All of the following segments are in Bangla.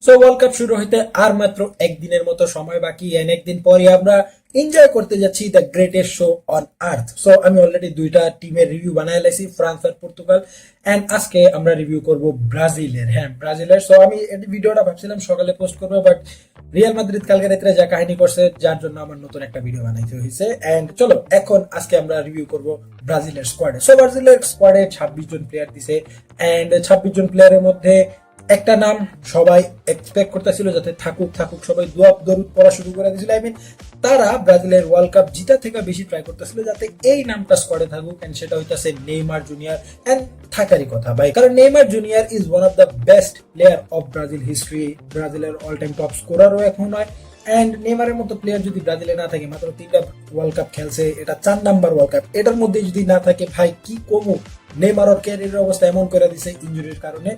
সো ওয়ার্ল্ড কাপ শুরু হইতে আর মাত্র একদিনের মতো সময় বাকি, এন্ড একদিন পরে আমরা এনজয় করতে যাচ্ছি the greatest show on earth. So আমি অলরেডি দুইটা টিমের রিভিউ বানাই লাইছি, ফ্রান্স আর পর্তুগাল, এন্ড আজকে আমরা রিভিউ করব ব্রাজিলের। ব্রাজিলের। সো আমি এই ভিডিওটা ভাবছিলাম সকালে পোস্ট করবো, বাট রিয়াল মাদ্রিদ কালকে রাত্রে যা কাহিনী করছে, যার জন্য আমার নতুন একটা ভিডিও বানাইতে হয়েছে। এন্ড চলো এখন আজকে আমরা রিভিউ করব ব্রাজিলের স্কোয়াডে। সো ব্রাজিলের স্কোয়াডে 26 জন প্লেয়ার দিছে, এন্ড 26 জন প্লেয়ারের মধ্যে একটা নাম সবাই এক্সপেক্ট করতেছিল যাতে থাকুক সবাই দোয়া দরুদ পড়া শুরু করে দিয়েছিল। আই মিন তারা ব্রাজিলের ওয়ার্ল্ড কাপ জিতা থেকে বেশি ট্রাই করতেছিল যাতে এই নামটা স্কোয়াডে থাকুক, এন্ড সেটা হইতাছে নেইমার জুনিয়র। এন্ড থাকারই কথা ভাই, কারণ Neymar junior is one of the best player of Brazil history. ব্রাজিলের অল টাইম টপ স্কোরারও এখন হয়, এন্ড নেইমারের মতো প্লেয়ার যদি ব্রাজিলে না থাকে, মাত্র 3টা ওয়ার্ল্ড কাপ খেলছে, এটা 4 নাম্বার ওয়ার্ল্ড কাপ, এটার মধ্যে যদি না থাকে ভাই কি কমু। নেইমার ওর ক্যারিয়ারের অবস্থা এমন করে দিছে ইনজুরির কারণে।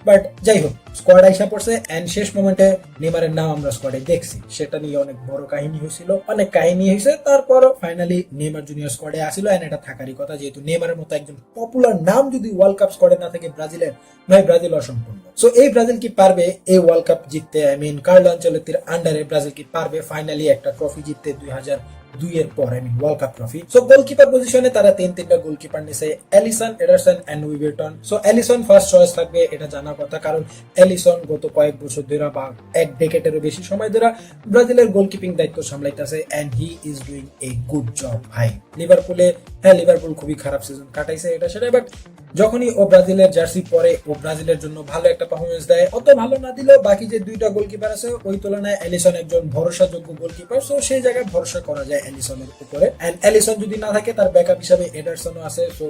বাট যাই হোক, স্কোয়াড আইসা পড়ছে, এন্ড শেষ মোমেন্টে নেইমারের নাম আমরা স্কোয়াডে দেখছি, সেটা নিয়ে অনেক বড় কাহিনী হয়েছিল, অনেক কাহিনী হয়েছে। তারপর ফাইনালি নেইমার জুনিয়র স্কোয়াডে আসিল, এন্ড এটা থাকারই কথা, যেহেতু নেইমারের মতো একজন পপুলার নাম যদি ওয়ার্ল্ড কাপ স্কোয়াডে না থাকে ব্রাজিলের, ভাই ব্রাজিল অসম্পূর্ণ। সো এই ব্রাজিল কি পারবে এই ওয়ার্ল্ড কাপ জিততে? আই মিন কার্লো আনচেলত্তির আন্ডারে ব্রাজিল কি পারবে ফাইনালি একটা ট্রফি জিততে 2002 এর পর? I mean world cup trophy. So goalkeeper পজিশনে তারা তিনটা গোলকিপার নিছে, Alisson, Ederson and Weverton. So Alisson first choice থাকবে, এটা জানা কথা, কারণ এলিসন গত কয়েক বছর ধরে বা এক ডেকেডেরও বেশি সময় ধরে ব্রাজিলের গোলকিপিং দায়িত্ব সামলাইতেছে, and he is doing a good job ভাই। লিভারপুল খুবই খারাপ সিজন কাটাইছে, এটা সেটা, বাট যখনই ও ব্রাজিলের জার্সি পরে ও ব্রাজিলের জন্য ভালো একটা পারফরমেন্স দেয়। অত ভালো না দিলেও বাকি যে দুইটা গোলকিপার আছে ওই তুলনায় এলিসন একজন ভরসাযোগ্য গোলকিপার। সো সেই জায়গায় ভরসা করা যায় এলিসনের উপরে, এন্ড এলিসন যদি না থাকে তার ব্যাকআপ হিসাবে এডারসনও আছে। সো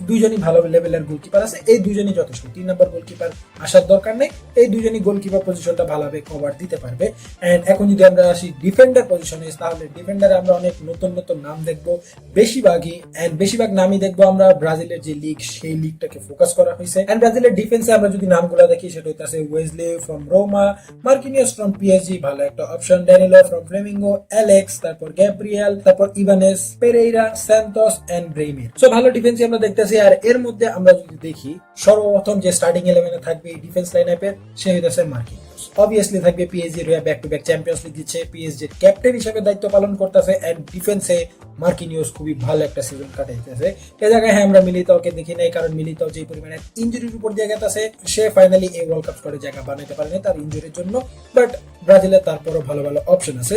দুইজনই ভালো লেভেলের গোলকিপার আছে, এই দুইজনই যথেষ্ট। 3 নাম্বার গোলকিপার আসার দরকার নেই, এই দুইজনই গোলকিপার পজিশনটা ভালোভাবে কভার দিতে পারবে। এন্ড এখন যদি আমরা আসি ডিফেন্ডার পজিশনে, তাহলে ডিফেন্ডারে আমরা অনেক নতুন নাম দেখবো, বেশিরভাগ নামই দেখবো আমরা ব্রাজিলের যে লিগ, সেই লিগটাকে ফোকাস করা হয়েছে। এন্ড ব্রাজিলের ডিফেন্সে আমরা যদি নামগুলো দেখি, সেটা হইতাছে ওয়েজলি ফ্রম রোমা, মার্কিনিয়াস ফ্রম পিএসজি, ভালো একটা option, Danilo from Flamengo, Alex, তারপর গ্যাব্রিয়েল, তারপর ইভানেস, পেরেইরা, সান্তোস এন্ড ব্রেইমির। সো ভালো ডিফেন্সই আমরা দেখতেছি। আর এর মধ্যে আমরা যদি দেখি, সর্বপ্রথম যে স্টার্টিং 11-এ থাকবে এই ডিফেন্স লাইনআপের, সে হইতাছে মার্কিনিয়াস। অবভিয়াসলি থাকবে পিএসজি হয়ে back to back champions league দিচ্ছে, পিএসজির ক্যাপ্টেন হিসেবে দায়িত্ব পালন করতেছে, এন্ড ডিফেন্সে মার্কিনিয়াস খুবই ভালো একটা সিজন কাটাইতেছে। এই জায়গায় আমরা মিলিতাওকে দেখি নাই, কারণ মিলিতাও যে পরিমাণে ইনজুরির উপর দিয়ে গেছে, সে ফাইনালি এই ওয়ার্ল্ড কাপ স্কোয়াডে জায়গা বানাইতে পারেনি তার ইনজুরির জন্য। বাট ব্রাজিলের তারপরও ভালো অপশন আছে।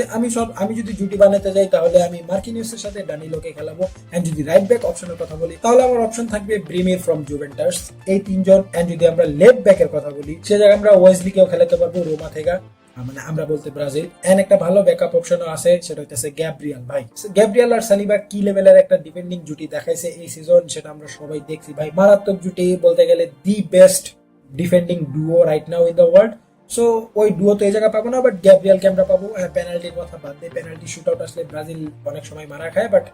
আমি যদি জুটি বানাতে যাই, তাহলে আমি মার্কিনিয়াসের সাথে ড্যানিলোকে খেলাবো। এন্ড যদি রাইট ব্যাক অপশনের কথা বলি, তাহলে আমার অপশন থাকবে ব্রিমির ফ্রম জুভেন্টাস, এই 3 জন। এন্ড যদি আমরা লেফট ব্যাকের কথা বলি, সে জায়গায় আমরা ওয়েজলিকেও খেলাতে পারবো রোমা থেকে, মানে আমরা বলতে ব্রাজিল। এন্ড একটা ভালো ব্যাকআপ অপশনও আছে, সেটা হইতেছে গ্যাব্রিয়েল ভাই। গ্যাব্রিয়েল আর সালিবা কি লেভেলের একটা ডিফেন্ডিং জুটি দেখাইছে এই সিজন, সেটা আমরা সবাই দেখছি ভাই। মারাত্মক জুটি, বলতে গেলে the best defending duo right now in the world. So ওই ডুও তো এই জায়গা পাবো না, বাট গ্যাব্রিয়েলকে আমরা পাবো। পেনাল্টির কথা বাদ দিয়ে, পেনাল্টি শুট আউট আসলে ব্রাজিল অনেক সময় মারা খায়, বাট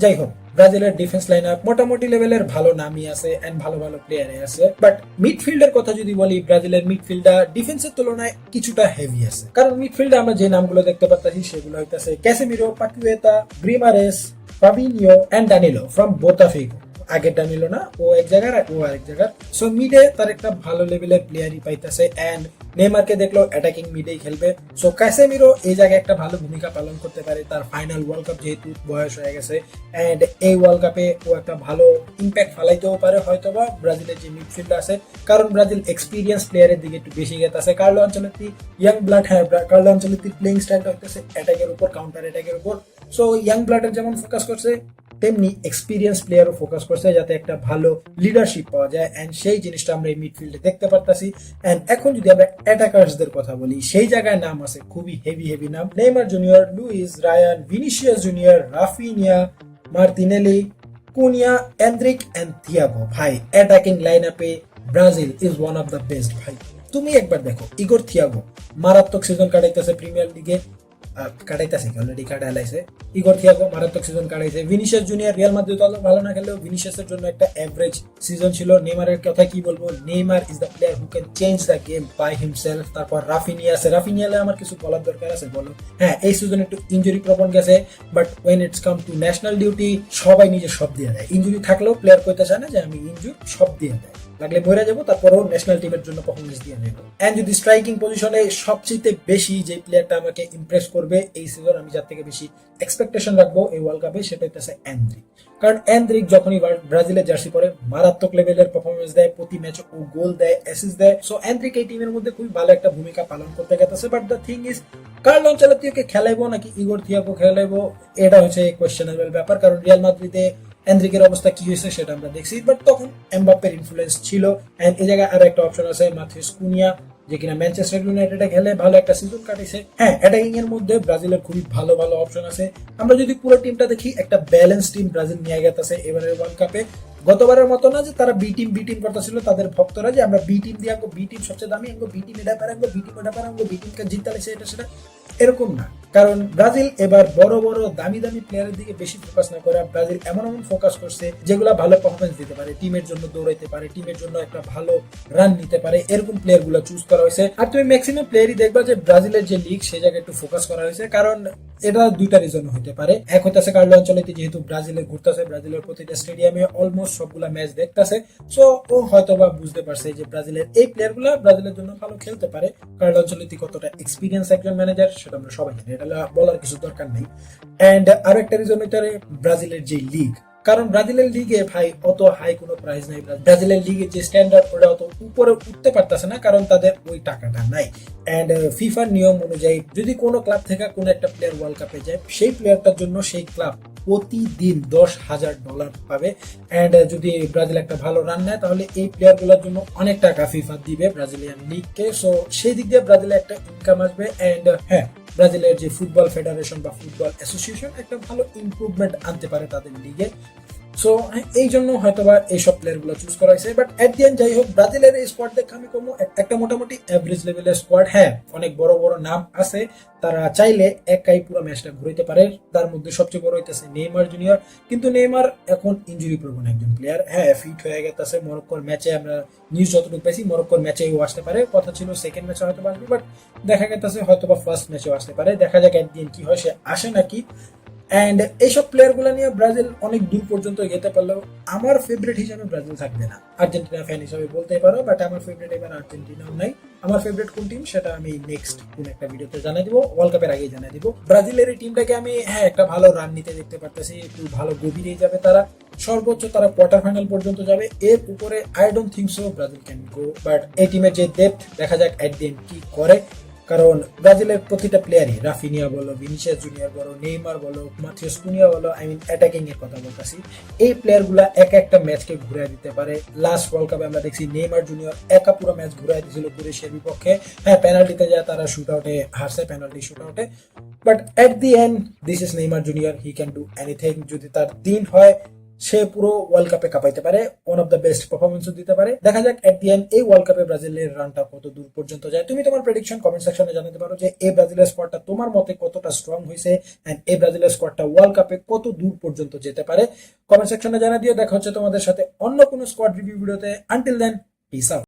যাই হোক, ব্রাজিলের ডিফেন্স লাইন আপ মোটামুটি লেভেলের ভালো নামই আছে, এন্ড ভালো প্লেয়ারে আছে। বাট মিডফিল্ডের কথা যদি বলি, ব্রাজিলের মিডফিল্ডার ডিফেন্সের তুলনায় কিছুটা হেভি আছে, কারণ মিডফিল্ডে আমরা যে নামগুলো দেখতে পাচ্ছি সেগুলো হইতাছে Casemiro, Paqueta, Guimaraes, Fabinho and Danilo from Botafogo. আগের ড্যানিলো না, ও এক জায়গার ও আরেক জায়গার। সো মিডে তার একটা ভালো লেভেলের প্লেয়ারই পাইতেছে, এন্ড নেইমারকে দেখলো অ্যাটাকিং মিডেই খেলবে। সো ক্যাসেমিরো এই জায়গায় একটা ভালো ভূমিকা পালন করতে পারে, তার ফাইনাল ওয়ার্ল্ড কাপ যেহেতু বয়স হয়ে গেছে, এন্ড এই ওয়ার্ল্ড কাপে ও একটা ভালো ইম্প্যাক্ট ফেলাইতেও পারে হয়তোবা ব্রাজিলের যে মিডফিল্ড আছে, কারণ ব্রাজিল এক্সপিরিয়েন্স প্লেয়ারের দিকে একটু বেশি গেছে। Carlo Ancelotti young blood, Carlo আনচেলত্তির প্লেইং স্টাইলটা হইতেছে অ্যাটাকের উপর, কাউন্টার অ্যাটাকের উপর। সো ইয়াং ব্লাডের যেমন ফোকাস করছে, তেমনি এক্সপিরিয়েন্স প্লেয়ারও ফোকাস করছে যাতে একটা ভালো লিডারশিপ পাওয়া যায়, এন্ড সেই জিনিসটা আমরা এই মিডফিল্ডে দেখতে পারতাছি। এন্ড এখন যদি আমরা অ্যাটাকার্সদের কথা বলি, সেই জায়গায় নাম আছে খুবই হেভি নাম, Neymar Junior, Luis, Rayan, Vinicius Junior, Raphinha, Martinelli, Cunha, Endrick and Thiago. ভাই অ্যাটাকিং লাইন আপে Brazil is one of the best ভাই। তুমি একবার দেখো, ইগোর থিয়াগো মারাত্মক সিজন কাটাইতেছে প্রিমিয়ার লিগে, কাটাইতেছে অলরেডি কাটাইছে। ইগোর থিয়াগো মারাত্মক সিজন কাটাইছে। ভিনিসিয়াস জুনিয়র রিয়াল মাদ্রিদ ভালো না খেলেও ভিনিসিয়াসের জন্য একটা এভারেজ সিজন ছিল। নেইমারের কথা কি বলবো, Neymar is the player who can change the game by himself. তারপর রাফিনিয়া আছে, রাফিনিয়ালে আমার কিছু বলার দরকার আছে বলো? হ্যাঁ, এই সিজন একটু ইনজুরি প্রবণ গেছে, but when it's come to national duty সবাই নিজে সব দিয়ে দেয়। ইনজুরি থাকলেও প্লেয়ার কইতে চায় না যে আমি ইনজুর, সব দিয়ে দেয়। লাগলে মরে যাবো, তারপরেও ন্যাশনাল টিমের জন্য পারফরমেন্স দিয়ে নেবো। এন্ড যদি স্ট্রাইকিং পজিশনে সবচেয়ে বেশি যে প্লেয়ারটা আমাকে ইমপ্রেস করবে এই সিজন, আমি যার থেকে বেশি এক্সপেকটেশন রাখবো এই ওয়ার্ল্ড কাপে, সেটা হচ্ছে এন্ড্রিক। কারণ এন্ড্রিক যখনই ব্রাজিলের জার্সি পরে মারাত্মক লেভেলের পারফরমেন্স দেয়, প্রতি ম্যাচে ও গোল দেয়, অ্যাসিস্ট দেয়। সো এন্ড্রিক এই টিমের মধ্যে খুবই ভালো একটা ভূমিকা পালন করতে গেছে। But the thing is, Carlo আনচেলত্তিকে খেলাইবো নাকি ইগোর থিয়াগো খেলাইবো, এটা হচ্ছে কোয়েশ্চেনেবল ব্যাপার। কারণ রিয়াল মাদ্রিদে এন্ড্রিকের অবস্থা কি হয়েছে সেটা আমরা দেখছি, বাট তখন এমবাপ্পের ইনফ্লুয়েন্স ছিল। এন্ড এই জায়গায় আরো একটা অপশন আছে মাথিউস কুনিয়া, যে কিনা ম্যানচেস্টার ইউনাইটেডে খেলে ভালো একটা সিজন কাটিয়েছে। হ্যাঁ, অ্যাটাকিং এর মধ্যে ব্রাজিলের খুবই ভালো ভালো অপশন আছে। আমরা যদি পুরো টিমটা দেখি, একটা ব্যালেন্স টিম ব্রাজিল নিয়ে গেছে এবারের ওয়ার্ল্ড কাপে। গতবারের মতো না যে তারা বি টিম করতেছিল তাদের ভক্তরা, যে আমরা বি টিম দিয়ে আনবো, বি টিম সবচেয়ে দামি আনবো, বি টিম এটা পারাঙ্গো, বি টিম ওটা পারাঙ্গো, বি টিমকে জিততে লাগছে এটা সেটা, এরকম না। কারণ ব্রাজিল এবার বড় বড় দামি দামি প্লেয়ারের দিকে বেশি ফোকাস না করে ব্রাজিল এমন এমন ফোকাস করছে যেগুলো ভালো পারফরমেন্স দিতে পারে, টিমের জন্য দৌড়াইতে পারে, টিমের জন্য একটা ভালো রান নিতে পারে, এরকম প্লেয়ার গুলো চুজ করা হয়েছে। আর তুমি ম্যাক্সিমাম প্লেয়ারই দেখবা যে ব্রাজিলের যে লিগ সে জায়গায় একটু ফোকাস করা হয়েছে। কারণ এটা দুইটা রিজন হতে পারে। এক হইতেছে কার্লো আনচেলত্তি যেহেতু ব্রাজিলে ঘুরতেছে, ব্রাজিলের প্রতিটা স্টেডিয়ামে অলমোস্ট সবগুলা ম্যাচ দেখতেছে, সো ও হয়তো বা বুঝতে পারছে যে ব্রাজিলের এই প্লেয়ার গুলা ব্রাজিলের জন্য ভালো খেলতে পারে। কার্লো আনচেলত্তি কতটা এক্সপিরিয়েন্স একজন ম্যানেজার সেটা আমরা সবাই জানি, এটা বলার কিছু দরকার নেই। এন্ড আরো একটা রিজন হইতে পারে ব্রাজিলের যে লিগ। কারণ ব্রাজিলের লিগে ভাই অত হাই কোনো প্রাইস নাই, ব্রাজিলের লিগে যে স্ট্যান্ডার্ড ওটা অত উপরে উঠতে পারতেছে না, কারণ তাদের ওই টাকাটা নাই। এন্ড ফিফার নিয়ম অনুযায়ী যদি কোনো ক্লাব থেকে কোনো একটা প্লেয়ার ওয়ার্ল্ড কাপে যায়, সেই প্লেয়ারটার জন্য সেই ক্লাব প্রতিদিন $10,000 পাবে। এন্ড যদি ব্রাজিল একটা ভালো রান নেয় তাহলে এই প্লেয়ার গুলোর জন্য অনেক টাকা ফিফা দিবে ব্রাজিলিয়ান লিগকে। সো সেই দিক দিয়ে ব্রাজিলে একটা ইনকাম আসবে। এন্ড হ্যাঁ, ব্রাজিলের যে ফুটবল ফেডারেশন বা ফুটবল অ্যাসোসিয়েশন একটা ভালো ইমপ্রুভমেন্ট আনতে পারে তাদের লিগে। সো এই জন্য হয়তোবা এইসব প্লেয়ার গুলো চুজ করা হয়েছে। বাট এট দি এন্ড যাই হোক, ব্রাজিলের এই স্কোয়াড দেখে আমি কমো একটা মোটামুটি এভারেজ লেভেলের স্কোয়াড। হ্যাঁ, অনেক বড় বড় নাম আছে, তারা চাইলে একাই পুরো ম্যাচটা ঘুরাইতে পারে। তার মধ্যে সবচেয়ে বড় হইতেছে নেইমার জুনিয়র, কিন্তু নেইমার এখন ইনজুরি প্রবণ একজন প্লেয়ার। হ্যাঁ, ফিট হয়ে গেছে, মরক্কোর ম্যাচে আমরা নিউজ যতটুকু পাইছি মরক্কোর ম্যাচেও আসতে পারে, কথা ছিল সেকেন্ড ম্যাচে হয়তো আসবে, বাট দেখা গেছে হয়তো বা ফার্স্ট ম্যাচেও আসতে পারে। দেখা যাক একদিন কি হয়, সে আসে নাকি। এন্ড এইসব প্লেয়ার গুলো নিয়ে ব্রাজিল অনেক দূর পর্যন্ত যেতে পারলেও আমার ফেভারিট হিসাবে ব্রাজিল থাকবে না। আর্জেন্টিনা ফ্যান হিসাবে বলতে পারো, বাট আমার ফেভারিট এবার আর্জেন্টিনাও নাই। আমার ফেভারিট কোন টিম সেটা আমি নেক্সট কোন একটা ভিডিওতে জানাই দিব, ওয়ার্ল্ড কাপের আগেই জানাই দিব। ব্রাজিলের এই টিমটাকে আমি হ্যাঁ একটা ভালো রান নিতে দেখতে পারতেছি, একটু ভালো গভীরে যাবে তারা, সর্বোচ্চ তারা কোয়ার্টার ফাইনাল পর্যন্ত যাবে। এর উপরে I don't think so Brazil can go. But এই টিমের যে ডেপথ, দেখা যাক এট দি এন্ড কি করে। কারণ ব্রাজিলের প্রতিটা প্লেয়ারই, রাফিনিয়া বলো, ভিনিসিয়াস জুনিয়র বলো, নেইমার বলো, মাথিয়াস কুনিয়া বলো, আই মিন অ্যাটাকিং এর কথা বলতেছি, এই প্লেয়ার গুলা এক একটা ম্যাচকে ঘুরে দিতে পারে। লাস্ট ওয়ার্ল্ড কাপে আমরা দেখছি নেইমার জুনিয়র একা পুরো ম্যাচ ঘুরে দিয়েছিল ক্রোয়েশিয়ার বিপক্ষে। হ্যাঁ, পেনাল্টিতে যায় তারা শুট আউটে হারছে, পেনাল্টি শুট আউটে, but at the end this is Neymar Junior, he can do anything. যদি তার দিন হয় সে পুরো ওয়ার্ল্ড কাপে কাঁপাইতে পারে, ওয়ান অফ দ্য বেস্ট পারফরমেন্সও দিতে পারে। দেখা যাক এট দি এন্ড এই ওয়ার্ল্ড কাপে ব্রাজিলের রানটা কত দূর পর্যন্ত যায়। তুমি তোমার প্রেডিকশন কমেন্ট সেকশনে জানাতে পারো যে এই ব্রাজিলের স্কোয়াডটা তোমার মতে কতটা স্ট্রং হয়েছে, এন্ড এই ব্রাজিলের স্কোয়াডটা ওয়ার্ল্ড কাপে কত দূর পর্যন্ত যেতে পারে। কমেন্ট সেকশনে জানা দিও। দেখা হচ্ছে তোমাদের সাথে অন্য কোনো স্কোয়াড রিভিউ ভিডিওতে। Until then, peace out.